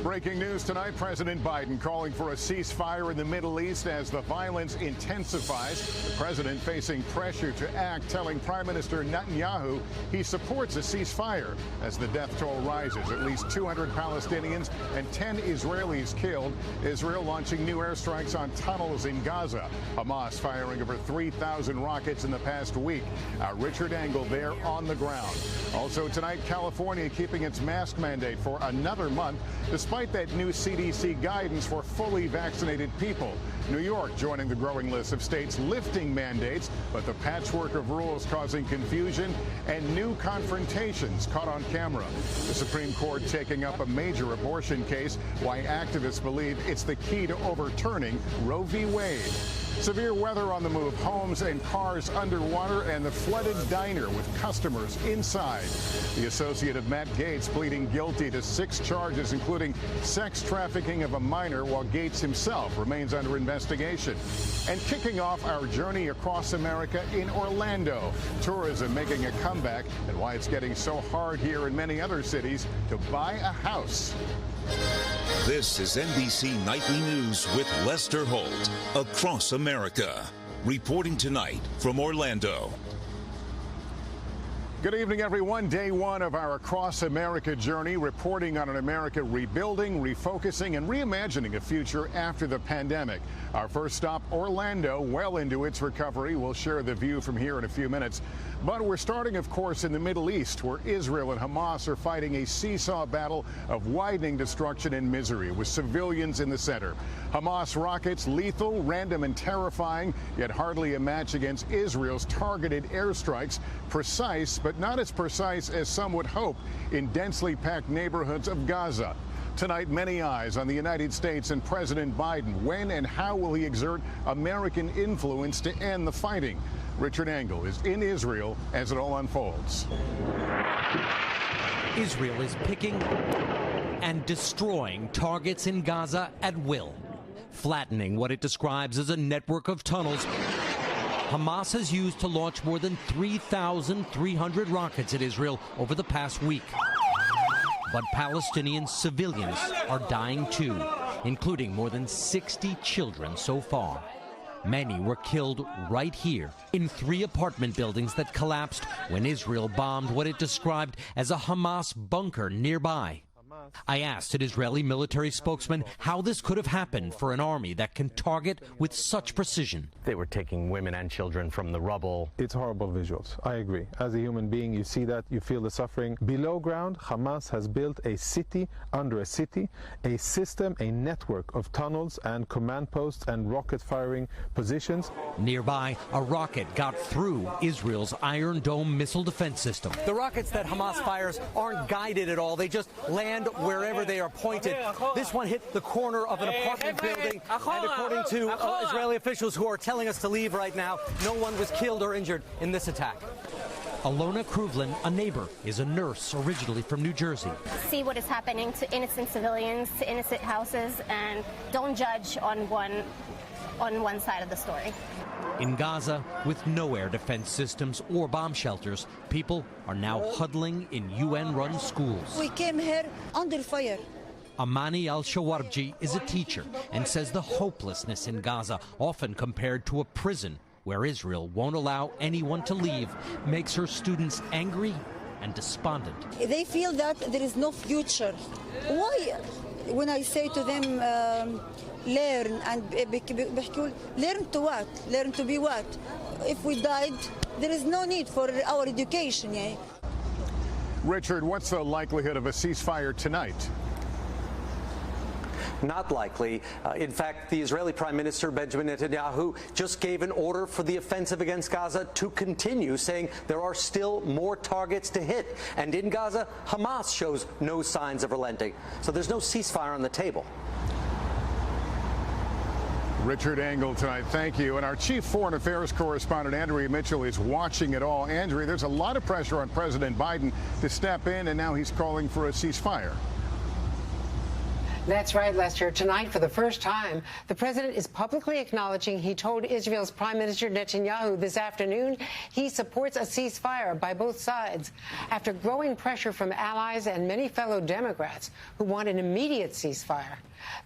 Breaking news tonight, President Biden calling for a ceasefire in the Middle East as the violence intensifies. The president facing pressure to act, telling Prime Minister Netanyahu he supports a ceasefire as the death toll rises. At least 200 Palestinians and 10 Israelis killed. Israel launching new airstrikes on tunnels in Gaza. Hamas firing over 3,000 rockets in the past week. Our Richard Engel there on the ground. Also tonight, California keeping its mask mandate for another month, despite that new CDC guidance for fully vaccinated people. New York joining the growing list of states lifting mandates, but the patchwork of rules causing confusion and new confrontations caught on camera. The Supreme Court taking up a major abortion case, why activists believe it's the key to overturning Roe v. Wade. Severe weather on the move, homes and cars underwater, and the flooded diner with customers inside. The associate of Matt Gaetz pleading guilty to 6 charges, including sex trafficking of a minor, while Gaetz himself remains under investigation. And kicking off our journey across America in Orlando. Tourism making a comeback, and why it's getting so hard here in many other cities to buy a house. This is NBC Nightly News with Lester Holt, across America. Reporting tonight from Orlando. Good evening, everyone. Day one of our Across America journey, reporting on an America rebuilding, refocusing, and reimagining a future after the pandemic. Our first stop, Orlando, well into its recovery. We'll share the view from here in a few minutes. But we're starting, of course, in the Middle East, where Israel and Hamas are fighting a seesaw battle of widening destruction and misery, with civilians in the center. Hamas rockets, lethal, random, and terrifying, yet hardly a match against Israel's targeted airstrikes, precise, but not as precise as some would hope in densely packed neighborhoods of Gaza. Tonight, many eyes on the United States and President Biden. When and how will he exert American influence to end the fighting? Richard Engel is in Israel as it all unfolds. Israel is picking and destroying targets in Gaza at will, flattening what it describes as a network of tunnels Hamas has used to launch more than 3,300 rockets at Israel over the past week. But Palestinian civilians are dying too, including more than 60 children so far. Many were killed right here in 3 apartment buildings that collapsed when Israel bombed what it described as a Hamas bunker nearby. I asked an Israeli military spokesman how this could have happened for an army that can target with such precision. They were taking women and children from the rubble. It's horrible visuals. I agree. As a human being, you see that, you feel the suffering. Below ground, Hamas has built a city under a city, a system, a network of tunnels and command posts and rocket firing positions. Nearby, a rocket got through Israel's Iron Dome missile defense system. The rockets that Hamas fires aren't guided at all. They just land wherever they are pointed. This one hit the corner of an apartment building, and according to Israeli officials who are telling us to leave right now, no one was killed or injured in this attack. Alona Kruvlin, a neighbor, is a nurse originally from New Jersey. See what is happening to innocent civilians, to innocent houses, and don't judge on one side of the story. In Gaza, with no air defense systems or bomb shelters, people are now huddling in UN-run schools. We came here under fire. Amani al-Shawarji is a teacher and says the hopelessness in Gaza, often compared to a prison where Israel won't allow anyone to leave, makes her students angry and despondent. They feel that there is no future. Why? When I say to them, learn, and learn to what? Learn to be what? If we died, there is no need for our education. Yeah? Richard, what's the likelihood of a ceasefire tonight? Not likely. In fact, the Israeli Prime Minister Benjamin Netanyahu just gave an order for the offensive against Gaza to continue, saying there are still more targets to hit. And in Gaza, Hamas shows no signs of relenting. So there's no ceasefire on the table. Richard Engel tonight, thank you. And our chief foreign affairs correspondent, Andrea Mitchell, is watching it all. Andrea, there's a lot of pressure on President Biden to step in, and now he's calling for a ceasefire. That's right, Lester. Tonight, for the first time, the president is publicly acknowledging he told Israel's Prime Minister Netanyahu this afternoon he supports a ceasefire by both sides after growing pressure from allies and many fellow Democrats who want an immediate ceasefire.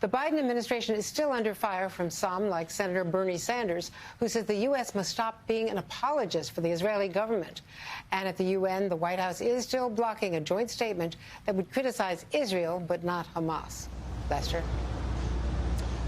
The Biden administration is still under fire from some, like Senator Bernie Sanders, who says the U.S. must stop being an apologist for the Israeli government. And at the UN, the White House is still blocking a joint statement that would criticize Israel but not Hamas. Lester.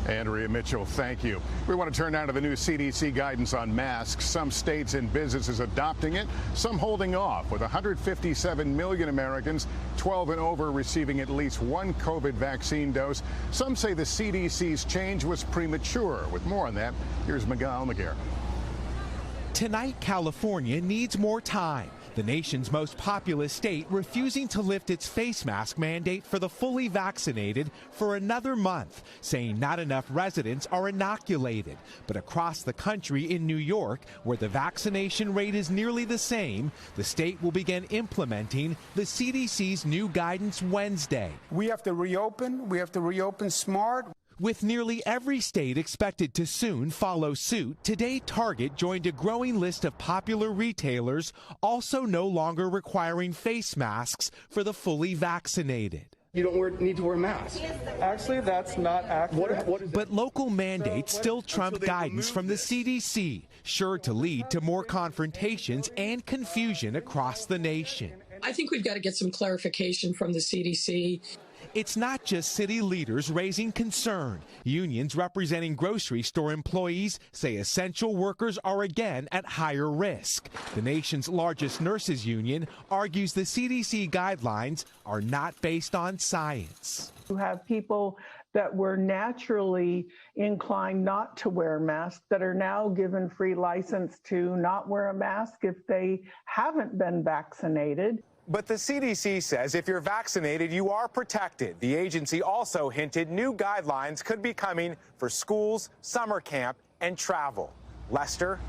Andrea Mitchell, thank you. We want to turn now to the new CDC guidance on masks. Some states and businesses adopting it, some holding off, with 157 million Americans 12 and over receiving at least one COVID vaccine dose. Some say the CDC's change was premature. With more on that, here's Miguel Almaguer. Tonight, California needs more time. The nation's most populous state refusing to lift its face mask mandate for the fully vaccinated for another month, saying not enough residents are inoculated. But across the country in New York, where the vaccination rate is nearly the same, the state will begin implementing the CDC's new guidance Wednesday. We have to reopen smart. With nearly every state expected to soon follow suit, today Target joined a growing list of popular retailers also no longer requiring face masks for the fully vaccinated. You don't need to wear a mask. Actually, that's not accurate. But local mandates still trump guidance from the CDC, sure to lead to more confrontations and confusion across the nation. I think we've got to get some clarification from the CDC. It's not just city leaders raising concern. Unions representing grocery store employees say essential workers are again at higher risk. The nation's largest nurses union argues the CDC guidelines are not based on science. You have people that were naturally inclined not to wear masks that are now given free license to not wear a mask if they haven't been vaccinated. But the CDC says if you're vaccinated, you are protected. The agency also hinted new guidelines could be coming for schools, summer camp, and travel. Lester?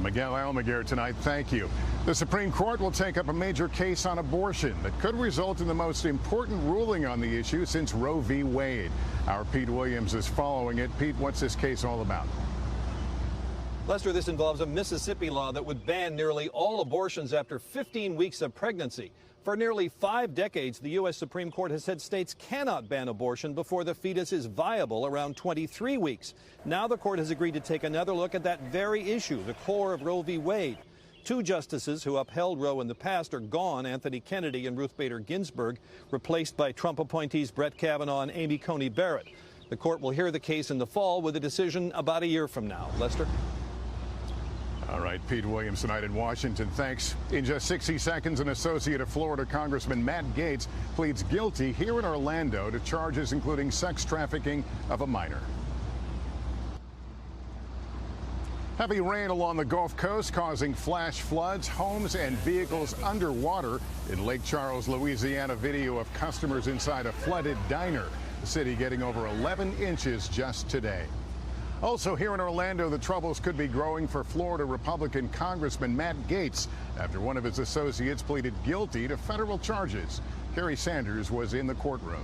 Miguel Almaguer tonight, thank you. The Supreme Court will take up a major case on abortion that could result in the most important ruling on the issue since Roe v. Wade. Our Pete Williams is following it. Pete, what's this case all about? Lester, this involves a Mississippi law that would ban nearly all abortions after 15 weeks of pregnancy. For nearly 5 decades, the U.S. Supreme Court has said states cannot ban abortion before the fetus is viable around 23 weeks. Now the court has agreed to take another look at that very issue, the core of Roe v. Wade. 2 justices who upheld Roe in the past are gone, Anthony Kennedy and Ruth Bader Ginsburg, replaced by Trump appointees Brett Kavanaugh and Amy Coney Barrett. The court will hear the case in the fall with a decision about a year from now. Lester? All right, Pete Williams tonight in Washington. Thanks. In just 60 seconds, an associate of Florida Congressman Matt Gaetz pleads guilty here in Orlando to charges including sex trafficking of a minor. Heavy rain along the Gulf Coast causing flash floods, homes and vehicles underwater. In Lake Charles, Louisiana, video of customers inside a flooded diner. The city getting over 11 inches just today. Also here in Orlando, the troubles could be growing for Florida Republican Congressman Matt Gaetz after one of his associates pleaded guilty to federal charges. Kerry Sanders was in the courtroom.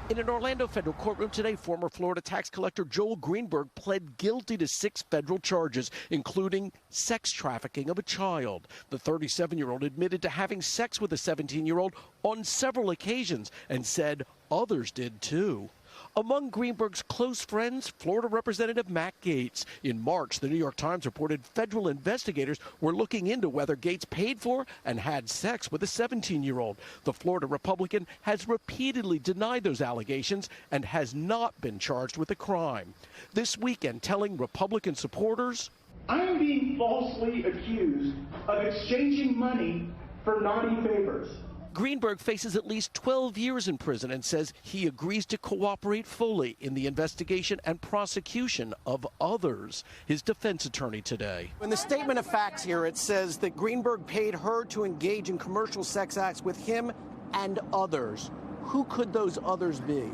In an Orlando federal courtroom today, former Florida tax collector Joel Greenberg pled guilty to 6 federal charges, including sex trafficking of a child. The 37-year-old admitted to having sex with a 17-year-old on several occasions and said others did too. Among Greenberg's close friends, Florida Representative Matt Gaetz. In March, the New York Times reported federal investigators were looking into whether Gaetz paid for and had sex with a 17-year-old. The Florida Republican has repeatedly denied those allegations and has not been charged with a crime. This weekend, telling Republican supporters, I am being falsely accused of exchanging money for naughty favors. Greenberg faces at least 12 years in prison and says he agrees to cooperate fully in the investigation and prosecution of others. His defense attorney today. In the statement of facts here, it says that Greenberg paid her to engage in commercial sex acts with him and others. Who could those others be?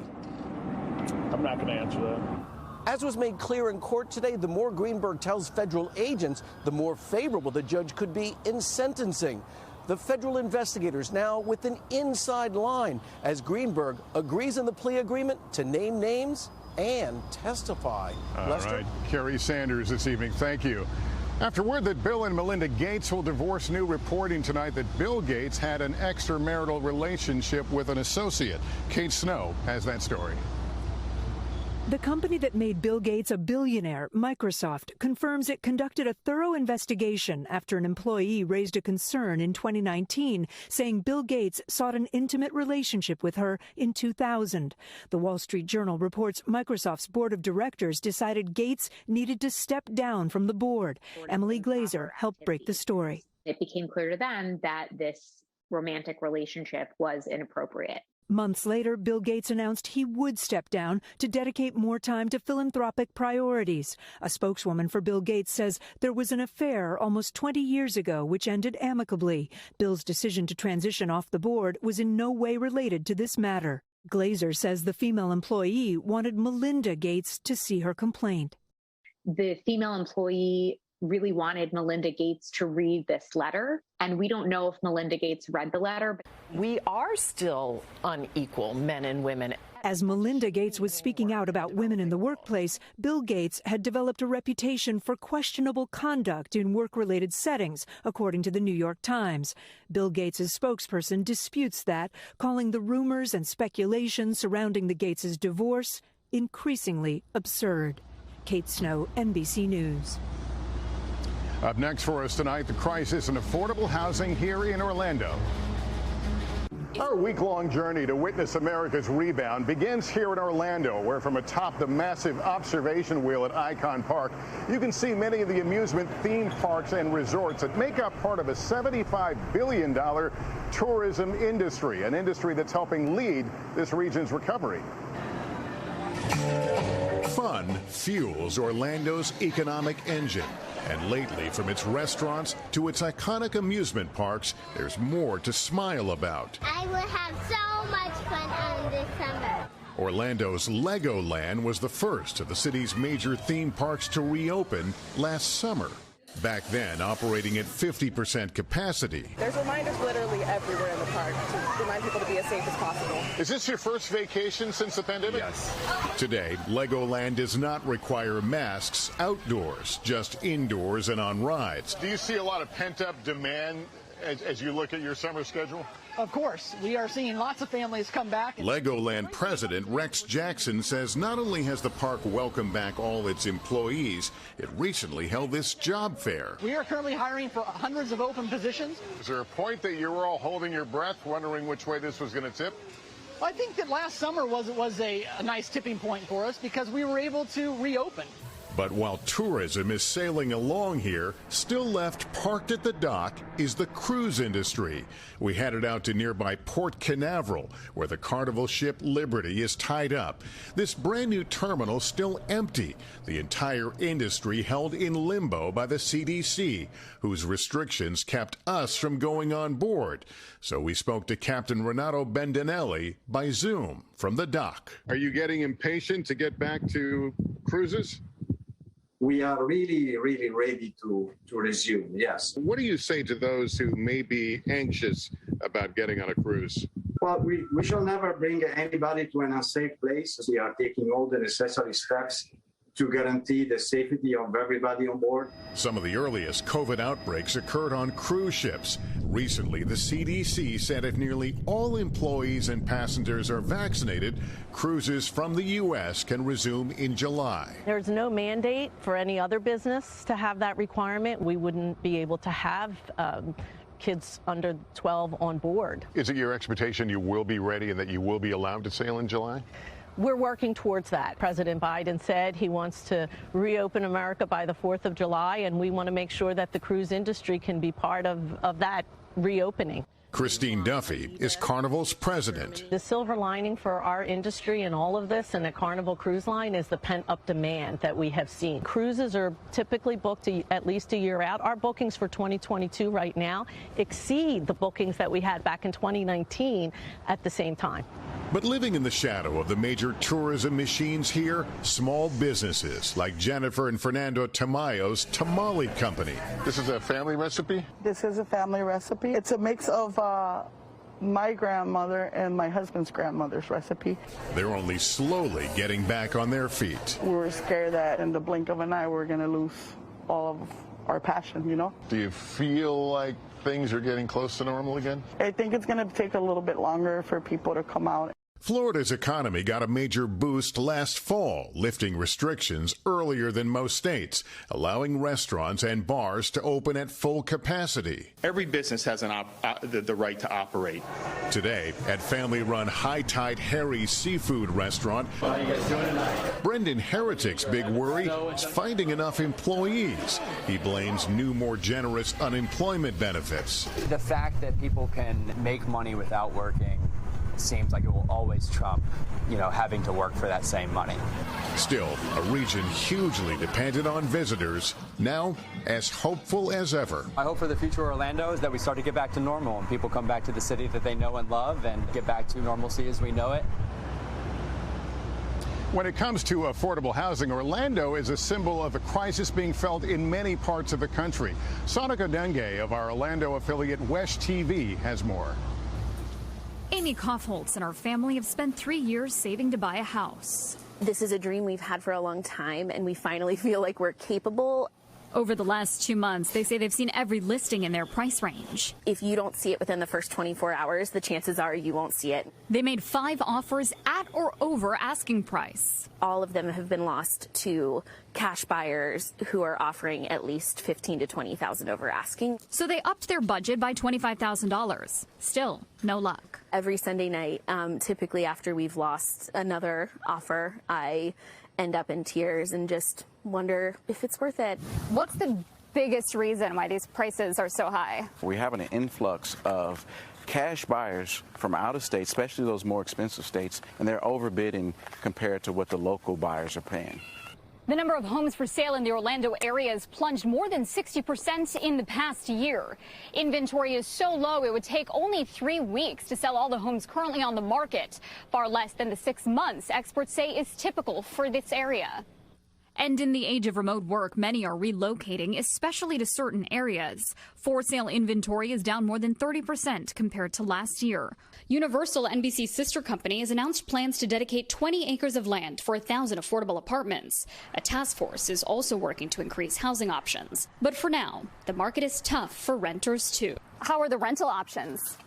I'm not going to answer that. As was made clear in court today, the more Greenberg tells federal agents, the more favorable the judge could be in sentencing. The federal investigators now with an inside line as Greenberg agrees in the plea agreement to name names and testify. All Lester? right, Kerry Sanders this evening. Thank you. After word that Bill and Melinda Gates will divorce, new reporting tonight that Bill Gates had an extramarital relationship with an associate. Kate Snow has that story. The company that made Bill Gates a billionaire, Microsoft, confirms it conducted a thorough investigation after an employee raised a concern in 2019, saying Bill Gates sought an intimate relationship with her in 2000. The Wall Street Journal reports Microsoft's board of directors decided Gates needed to step down from the board. Emily Glazer helped break the story. It became clear to them that this romantic relationship was inappropriate. Months later, Bill Gates announced he would step down to dedicate more time to philanthropic priorities. A spokeswoman for Bill Gates says there was an affair almost 20 years ago which ended amicably. Bill's decision to transition off the board was in no way related to this matter. Glazer says the female employee wanted Melinda Gates to see her complaint. The female employee really wanted Melinda Gates to read this letter, and we don't know if Melinda Gates read the letter. We are still unequal, men and women. As Melinda Gates was speaking out about women in the workplace, Bill Gates had developed a reputation for questionable conduct in work-related settings, according to the New York Times. Bill Gates' spokesperson disputes that, calling the rumors and speculation surrounding the Gates' divorce increasingly absurd. Kate Snow, NBC News. Up next for us tonight, the crisis in affordable housing here in Orlando. Our week-long journey to witness America's rebound begins here in Orlando, where from atop the massive observation wheel at Icon Park, you can see many of the amusement theme parks and resorts that make up part of a $75 billion tourism industry, an industry that's helping lead this region's recovery. Fun fuels Orlando's economic engine. And lately, from its restaurants to its iconic amusement parks, there's more to smile about. I will have so much fun on this summer. Orlando's Legoland was the first of the city's major theme parks to reopen last summer. Back then, operating at 50% capacity. There's reminders literally everywhere in the park to remind people to be as safe as possible. Is this your first vacation since the pandemic? Yes. Today, Legoland does not require masks outdoors, just indoors and on rides. Do you see a lot of pent-up demand as you look at your summer schedule? Of course. We are seeing lots of families come back. Legoland President Rex Jackson says not only has the park welcomed back all its employees, it recently held this job fair. We are currently hiring for hundreds of open positions. Is there a point that you were all holding your breath, wondering which way this was going to tip? I think that last summer was a nice tipping point for us because we were able to reopen. But while tourism is sailing along here, still left parked at the dock is the cruise industry. We headed out to nearby Port Canaveral, where the Carnival ship Liberty is tied up. This brand new terminal still empty. The entire industry held in limbo by the CDC, whose restrictions kept us from going on board. So we spoke to Captain Renato Bendinelli by Zoom from the dock. Are you getting impatient to get back to cruises? We are really, really ready to resume, yes. What do you say to those who may be anxious about getting on a cruise? Well, we shall never bring anybody to an unsafe place. We are taking all the necessary steps to guarantee the safety of everybody on board. Some of the earliest COVID outbreaks occurred on cruise ships. Recently, the CDC said if nearly all employees and passengers are vaccinated, cruises from the U.S. can resume in July. There's no mandate for any other business to have that requirement. We wouldn't be able to have kids under 12 on board. Is it your expectation you will be ready and that you will be allowed to sail in July? We're working towards that. President Biden said he wants to reopen America by the 4th of July, and we want to make sure that the cruise industry can be part of that reopening. Christine Duffy is Carnival's president. The silver lining for our industry and all of this and the Carnival Cruise Line is the pent-up demand that we have seen. Cruises are typically booked at least a year out. Our bookings for 2022 right now exceed the bookings that we had back in 2019 at the same time. But living in the shadow of the major tourism machines here, small businesses like Jennifer and Fernando Tamayo's Tamale Company. This is a family recipe? This is a family recipe. It's a mix of my grandmother and my husband's grandmother's recipe. They're only slowly getting back on their feet. We were scared that in the blink of an eye we're going to lose all of our passion, you know? Do you feel like things are getting close to normal again? I think it's going to take a little bit longer for people to come out. Florida's economy got a major boost last fall, lifting restrictions earlier than most states, allowing restaurants and bars to open at full capacity. Every business has the right to operate. Today, at family-run High Tide Harry's Seafood Restaurant, How are you guys doing tonight? Brendan Heretic's big worry is finding enough employees. He blames new, more generous unemployment benefits. The fact that people can make money without working seems like it will always trump, having to work for that same money. Still, a region hugely dependent on visitors, now as hopeful as ever. I hope for the future of Orlando is that we start to get back to normal and people come back to the city that they know and love and get back to normalcy as we know it. When it comes to affordable housing, Orlando is a symbol of the crisis being felt in many parts of the country. Sonika Denge of our Orlando affiliate Wesh TV has more. Amy Kaufholz and her family have spent 3 years saving to buy a house. This is a dream we've had for a long time, and we finally feel like we're capable. Over the last 2 months, they say they've seen every listing in their price range. If you don't see it within the first 24 hours, the chances are you won't see it. They made 5 offers at or over asking price. All of them have been lost to cash buyers who are offering at least $15,000 to $20,000 over asking. So they upped their budget by $25,000. Still, no luck. Every Sunday night, typically after we've lost another offer, I end up in tears and just wonder if it's worth it. What's the biggest reason why these prices are so high? We have an influx of cash buyers from out of state, especially those more expensive states, and they're overbidding compared to what the local buyers are paying. The number of homes for sale in the Orlando area has plunged more than 60% in the past year. Inventory is so low it would take only 3 weeks to sell all the homes currently on the market, far less than the 6 months experts say is typical for this area. And in the age of remote work, many are relocating, especially to certain areas. For sale inventory is down more than 30% compared to last year. Universal, NBC's sister company, has announced plans to dedicate 20 acres of land for 1,000 affordable apartments. A task force is also working to increase housing options. But for now, the market is tough for renters, too. How are the rental options?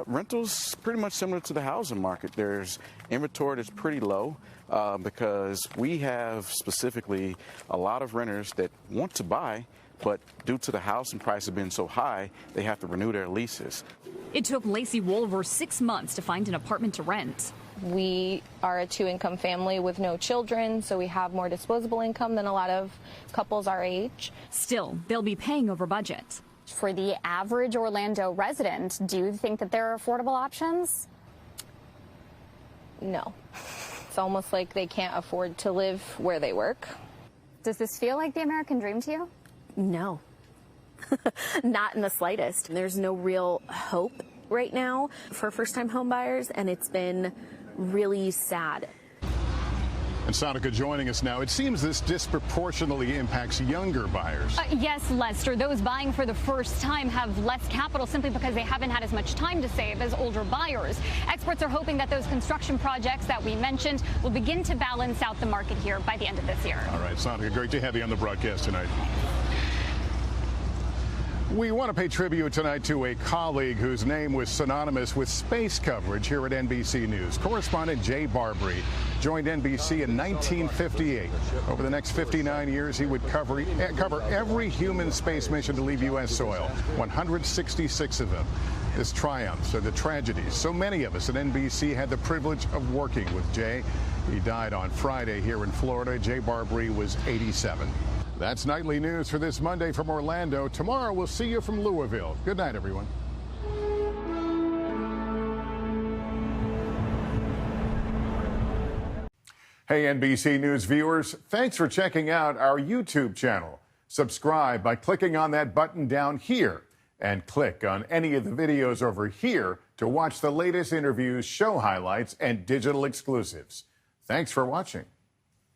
Rentals pretty much similar to the housing market. There's inventory that's pretty low because we have specifically a lot of renters that want to buy, but due to the housing prices being so high, they have to renew their leases. It took Lacey Wolver 6 months to find an apartment to rent. We are a 2-income family with no children, so we have more disposable income than a lot of couples our age. Still, they'll be paying over budget. For the average Orlando resident, do you think that there are affordable options? No. It's almost like they can't afford to live where they work. Does this feel like the American dream to you? No. Not in the slightest. There's no real hope right now for first-time home buyers, and it's been really sad. And Sonika joining us now. It seems this disproportionately impacts younger buyers. Yes, Lester. Those buying for the first time have less capital simply because they haven't had as much time to save as older buyers. Experts are hoping that those construction projects that we mentioned will begin to balance out the market here by the end of this year. All right, Sonika, great to have you on the broadcast tonight. We want to pay tribute tonight to a colleague whose name was synonymous with space coverage here at NBC News. Correspondent Jay Barbary joined NBC in 1958. Over the next 59 years, he would cover every human space mission to leave U.S. soil, 166 of them. His triumphs and the tragedies. So many of us at NBC had the privilege of working with Jay. He died on Friday here in Florida. Jay Barbary was 87. That's nightly news for this Monday from Orlando. Tomorrow we'll see you from Louisville. Good night, everyone. Hey, NBC News viewers, thanks for checking out our YouTube channel. Subscribe by clicking on that button down here. And click on any of the videos over here to watch the latest interviews, show highlights, and digital exclusives. Thanks for watching.